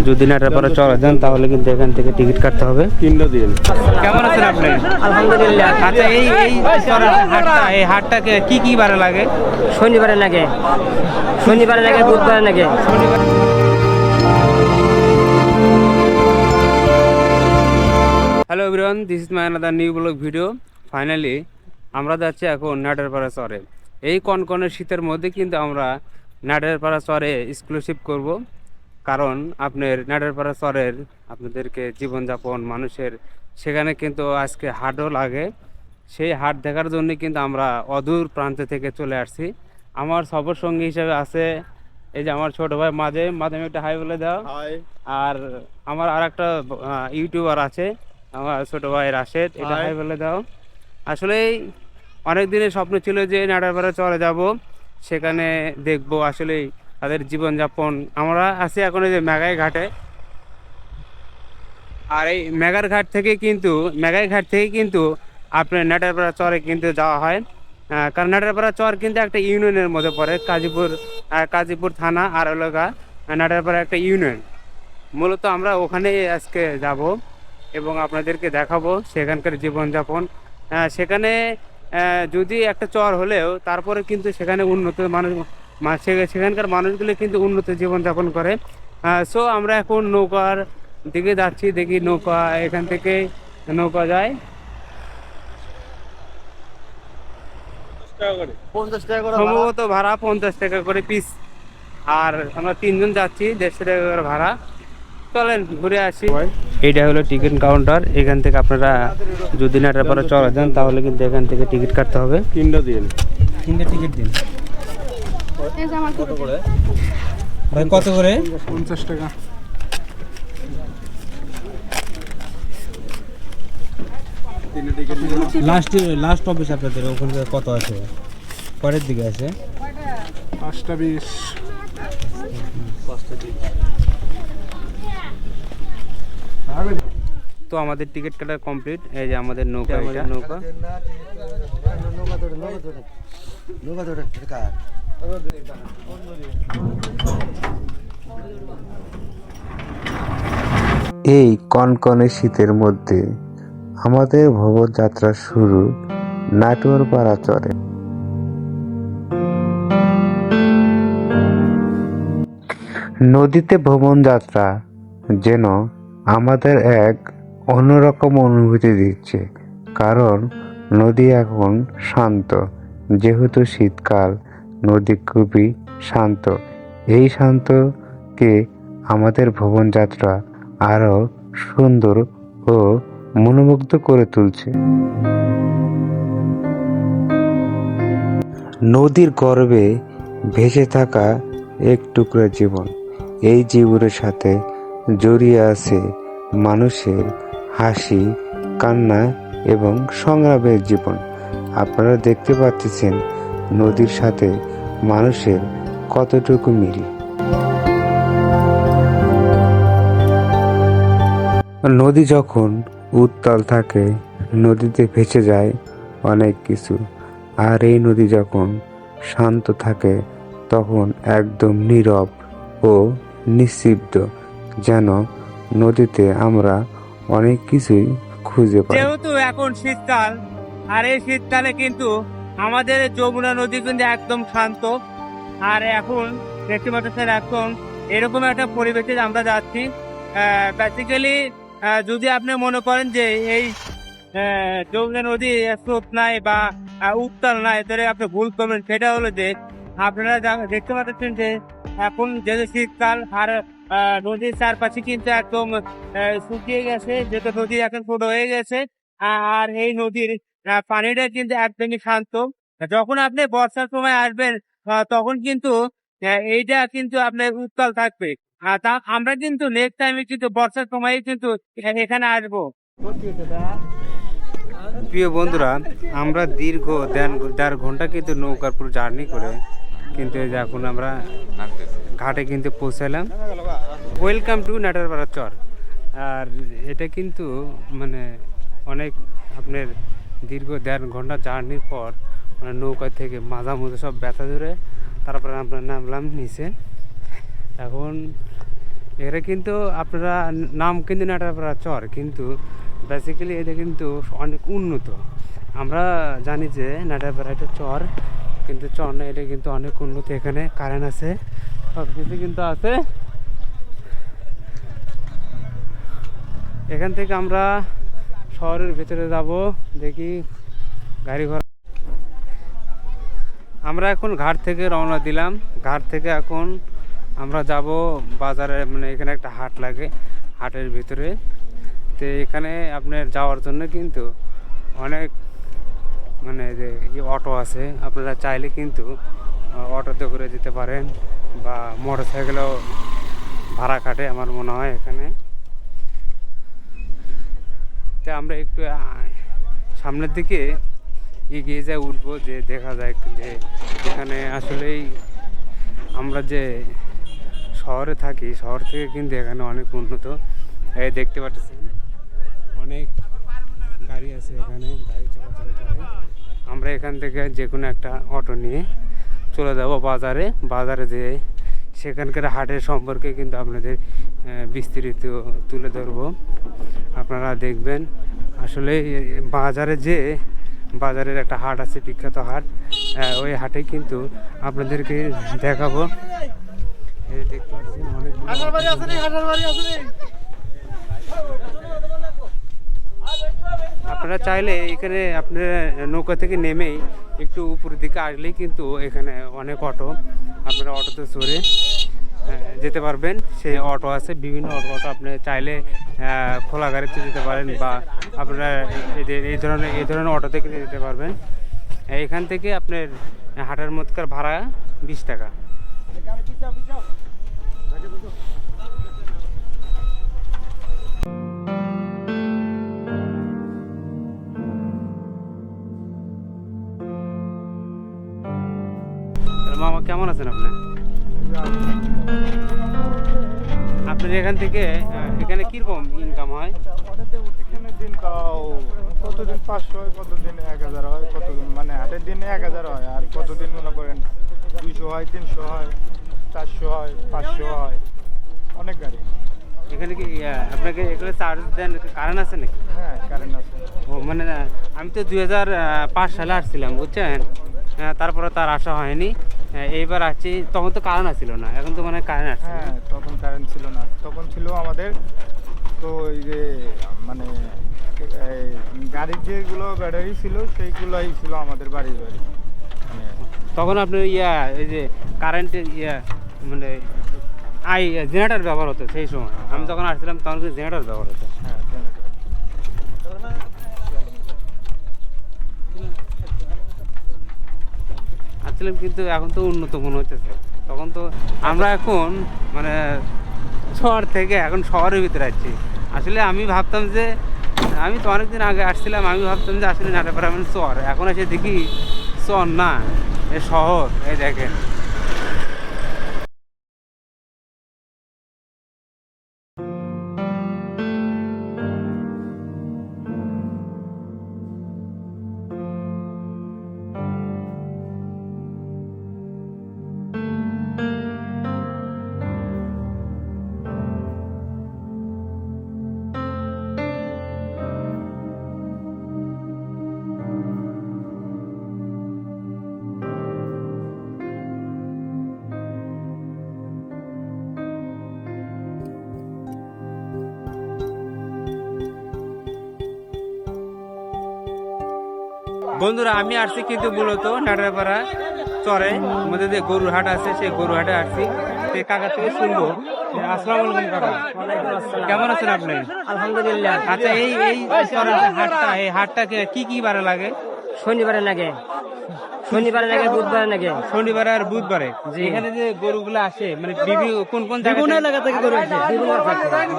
যদি নাটারপাড়া চলে যান তাহলে কিন্তু এখান থেকে টিকিট কাটতে হবে। কেমন আছেন আপনি? আলহামদুলিল্লাহ। আচ্ছা, এই হাটটাকে কি বারে লাগে? শনিবারে লাগে, বুধবারে লাগে। Hello everyone, this is my another new blog video. Finally আমরা যাচ্ছি এখন নাটারপাড়া চরে। এই কনকনে শীতের মধ্যে কিন্তু আমরা নাটারপাড়া চরে এক্সক্লুসিভ করব, কারণ আপনার নাটারপাড়া চরের আপনাদেরকে জীবনযাপন মানুষের সেখানে কিন্তু আজকে হাটও লাগে। সেই হাট দেখার জন্য কিন্তু আমরা অদূর প্রান্ত থেকে চলে আসছি। আমার সফর সঙ্গী হিসেবে আছে এই যে আমার ছোট ভাই মাঝে একটা হাই বলে দাও। আর আমার আর একটা ইউটিউবার আছে আমার ছোট ভাই রাশেদ, এটা হাই বলে দাও। আসলে অনেক দিনের স্বপ্ন ছিল যে নাটারপাড়া চলে যাব, সেখানে দেখবো আসলে তাদের জীবনযাপন। আমরা আছি এখন এই যে মেঘাই ঘাটে, আর এই মেঘাই ঘাট থেকে কিন্তু আপনার নাটারপাড়া চরে কিন্তু যাওয়া হয়। কারণ নাটারপাড়া চর কিন্তু একটা ইউনিয়নের মধ্যে পড়ে, কাজীপুর থানা আর এলাকা নাটারপাড়া একটা ইউনিয়ন। মূলত আমরা ওখানে আজকে যাব এবং আপনাদেরকে দেখাবো সেখানকার জীবনযাপন। সেখানে যদি একটা চর হলেও তারপরে কিন্তু সেখানে উন্নত সেখানকার মানুষগুলো কিন্তু উন্নত জীবনযাপন করে। সো আমরা এখন নৌকার দিকে যাচ্ছি, দেখি নৌকা এখান থেকে নৌকা যায়। 50 টাকা করে সম্ভবত ভাড়া 50 টাকা করে পিস, আর আমরা 3 জন যাচ্ছি, 150 টাকা করে ভাড়া। চলেন ঘুরে আসি। এইটা হলো টিকিট কাউন্টার। এখান থেকে আপনারা যদি নাটারপাড়া চলে যান তাহলে কিন্তু এখান থেকে টিকিট কাটতে হবে। 3টা টিকিট দিন ভাই। কত করে? 50 টাকা। লাস্ট অফিস আপনাদের ওখানে কত আছে? পরের দিকে আছে 5টা 20। তো আমাদের টিকিট কাটা কমপ্লিট। এই যে আমাদের নৌকা, এটা নৌকা। এই কনকনে শীতের মধ্যে আমাদের ভ্রমণ যাত্রা শুরু নাটোরপাড়া চরে। নদীতে ভ্রমণ যাত্রা যেন আমাদের এক অন্যরকম অনুভূতি দিচ্ছে, কারণ নদী এখন শান্ত। যেহেতু শীতকাল, নদী খুবই শান্ত। এই শান্তকে আমাদের ভ্রমণ যাত্রা আরো সুন্দর ও মনোমুগ্ধ করে তুলছে। নদীর গর্ভে ভেসে থাকা এক টুকরা জীবন। এই জীবনের সাথে জড়িয়ে আছে মানুষের হাসি, কান্না এবং সংগ্রামের জীবন। আপনারা দেখতে পাচ্ছেন নদীর সাথে মানুষের কতটুকু মিল। নদী যখন উত্তাল থাকে, নদীতে ভেসে যায় অনেক কিছু। আর এই নদী যখন শান্ত থাকে তখন একদম নীরব ও নিস্তব্ধ, যেন নদীতে আমরা অনেক কিছুই খুঁজে পাই। যেহেতু এখন শীতকাল, আর এই শীতকালে কিন্তু আমাদের যমুনা নদী কিন্তু একদম শান্ত। আর এখন দেখতে পাচ্ছেন এখন এরকম একটা পরিবেশে আমরা যাচ্ছি। বেসিক্যালি যদি আপনি মনে করেন যে এই যমুনা নদী স্রোত নাই বা উত্তাল নাই, তাহলে আপনি ভুল করবেন। সেটা হলো যে আপনারা দেখতে পাচ্ছেন যে এখন যেহেতু শীতকাল, আর নদীর চারপাশে কিন্তু একদম শুকিয়ে গেছে, যেহেতু নদী এখন ছোট হয়ে গেছে। আর এই নদীর পানিটা কিন্তু একদমই শান্ত। যখন আপনি বর্ষার সময় আসবেন তখন কিন্তু এইটা কিন্তু আপনার উত্তাল থাকবে। তা আমরা কিন্তু নেক্সট টাইমে কিন্তু বর্ষার সময় কিন্তু এখানে আসবো। প্রিয় বন্ধুরা, আমরা দীর্ঘ 1.5 ঘন্টা কিন্তু নৌকার পুরো জার্নি করে কিন্তু এই যে এখন আমরা ঘাটে কিন্তু পৌঁছালাম। ওয়েলকাম টু নাটারপাড়া চর। আর এটা কিন্তু মানে অনেক আপনার দীর্ঘ 1.5 ঘন্টা জার্নির পর মানে নৌকা থেকে মাথা মধ্যে সব ব্যথা ধরে তারপরে আমরা নামলাম নিচে। এখন এরা কিন্তু আপনারা নাম কিন্তু নাটাপাড়া চর, কিন্তু বেসিক্যালি এটা কিন্তু অনেক উন্নত। আমরা জানি যে নাটাপাড়া একটা চর, কিন্তু চর না, এটা কিন্তু অনেক উন্নত। এখানে কারেন্ট আছে, সব কিছু কিন্তু আছে। এখান থেকে আমরা শহরের ভিতরে যাব, দেখি গাড়ি ঘোড়া। আমরা এখন ঘাট থেকে রওনা দিলাম। ঘাট থেকে এখন আমরা যাব বাজারে, মানে এখানে একটা হাট লাগে, হাটের ভিতরে। তো এখানে আপনার যাওয়ার জন্য কিন্তু অনেক মানে যে অটো আছে, আপনারা চাইলে কিন্তু অটোতে করে যেতে পারেন, বা মোটর সাইকেলও ভাড়া কাটে আমার মনে হয় এখানে। তো আমরা একটু সামনের দিকে এগিয়ে যা উঠবো, যে দেখা যায় যে এখানে আসলেই আমরা যে শহরে থাকি, শহর থেকে কিন্তু এখানে অনেক উন্নত। এই দেখতে পাচ্ছেন অনেক গাড়ি আছে এখানে, গাড়ি চলাচল করে। আমরা এখান থেকে যে কোনো একটা অটো নিয়ে চলে যাব বাজারে। বাজারে যেয়ে সেখানকার হাটের সম্পর্কে কিন্তু আপনাদের বিস্তারিত তুলে ধরবো, আপনারা দেখবেন। আসলে বাজারে যে বাজারের একটা হাট আছে, বিখ্যাত হাট, ওই হাটে কিন্তু আপনাদেরকে দেখাবো। এই দেখতে পাচ্ছেন অনেক আপনারা চাইলে এখানে আপনারা নৌকা থেকে নেমেই একটু উপরের দিকে আসলেই কিন্তু এখানে অনেক অটো, আপনারা অটোতে চড়ে যেতে পারবেন। সেই অটো আছে, বিভিন্ন অটো আপনি চাইলে খোলা গাড়িতে যেতে পারেন, বা আপনারা এই ধরনের অটো থেকে যেতে পারবেন। এখান থেকে আপনার হাটের মধ্যকার ভাড়া 20 টাকা। মামা কেমন আছেন আপনি? আপনার এখান থেকে এখানে কিরকম ইনকাম হয়? এখানে দিন তাও কতদিন 500 হয়, কতদিন 1000 হয়, কতদিন মানে হাটের দিনে 1000 হয়, আর কতদিন মনে করেন 200 হয়, 300 হয়, 400 হয়, 500 হয়, অনেক গাড়ি। এখানে কি আপনাকে এগুলো চার্জ দেন, কারেন্ট আছে নাকি? হ্যাঁ, কারেন্ট আছে। ও মানে আমি তো 2005 সালে আসছিলাম, বুঝছেন। তারপরে তার আসা হয়নি। এইবার আসছি, তখন তো কারেন্ট আসছিল না, এখন তো মানে কারেন্ট আসছে। হ্যাঁ, তখন কারেন্ট ছিল না, তখন ছিল আমাদের তো এই যে মানে এই গাড়ির যেগুলো ব্যাটারি ছিল সেইগুলোই ছিল আমাদের বাড়ি বাড়ি। মানে তখন আপনার এই যে কারেন্টের মানে জেনারেটর ব্যবহার হতো সেই সময়। আমি যখন আসছিলাম তখন জেনারেটর ব্যবহার হতো। হ্যাঁ, আসছিলাম, কিন্তু এখন তো উন্নত মনে হচ্ছে। তখন তো আমরা এখন মানে শহর থেকে এখন শহরের ভিতরে আছি। আসলে আমি ভাবতাম যে, আমি তো অনেকদিন আগে আসছিলাম, আমি ভাবতাম যে আসলে নাটাপাড়া মানে চর, এখন এসে দেখি চর না, এ শহর। এই দেখেন বন্ধুরা, আমি আসছি কিন্তু মূলত নাটাপাড়া চরে মধ্যে যে গরুর হাট আছে, সেই গরুর হাটে আসছি। সেই কাকা থেকে শুনবো। আসসালামু আলাইকুম কাকা, কেমন আছেন আপনি? আলহামদুলিল্লাহ। আচ্ছা, এই চরের যে হাটটা, এই হাটটা কি বারে লাগে? শনিবারে লাগে, শনিবারে লাগে, বুধবারে লাগে। শনিবারে আর বুধবারে। এখানে যে গরুগুলো আসে মানে কোন জায়গা থেকে গরু আসে?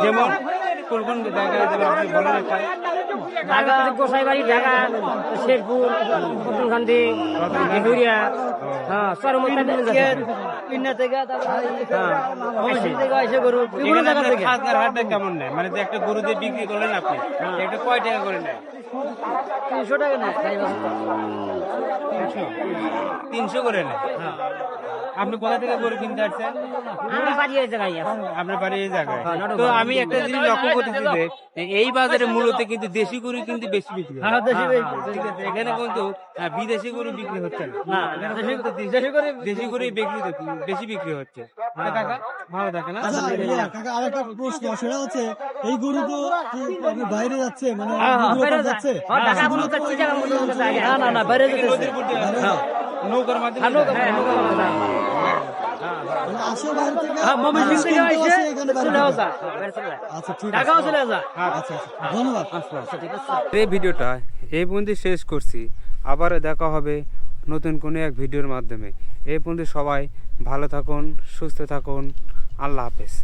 যেমন কোন জায়গায়, যেমন আপনি বলেন একটা। ঢাকা গোসাইবাড়ি, ঢাকা শেরপুর, প্রথমখান্তি, বিহুরিয়া, হ্যাঁ সরমত খাজনার হাটটা কেমন নেয়? মানে যে একটা গরু দিয়ে বিক্রি করলেন আপনি, একটা কয় টাকা করে নেয়? 300 টাকা নেয়, 300 করে নেয়। আপনি কোথা থেকে গরু কিনতে আসছেন? আমরা বাড়ি এই জায়গায় আছি। আপনার বাড়ি এই জায়গায়। তো আমি একটা জিনিস লক্ষ্য করতেছি যে এই বাজারে মূলত কিন্তু দেশি গরু কিন্তু বেশি বিক্রি হয়। ঠিক আছে, এখানে কিন্তু বিদেশি গরু বিক্রি হচ্ছে না। এখানে কিন্তু দেশি গরু বেশি বিক্রি হচ্ছে। কাকা ভালো থাকে না? কাকা আরেকটা প্রশ্ন, সেটা হচ্ছে এই গরু তো বাইরে যাচ্ছে, মানে বাইরে যাচ্ছে ঢাকা মতো কি জায়গা মতো যায়? না বাইরে যেতেছে। নৌকার মাধ্যমে মানে আসে বাইরে থেকে ময়মনসিংহ থেকে কিনতেও আইছে, আসে এখানে বাইরে চলেও থেকে। যায়, বাইরে চলে যায়। আচ্ছা ঠিক আছে, ঢাকাও চলে যায়। আচ্ছা ধন্যবাদ। এই ভিডিওটা এই পর্যন্ত শেষ করছি। আবার দেখা হবে নতুন কোনো এক ভিডিওর মাধ্যমে। এই পর্যন্ত সবাই ভালো থাকুন, সুস্থ থাকুন। আল্লাহ হাফেজ।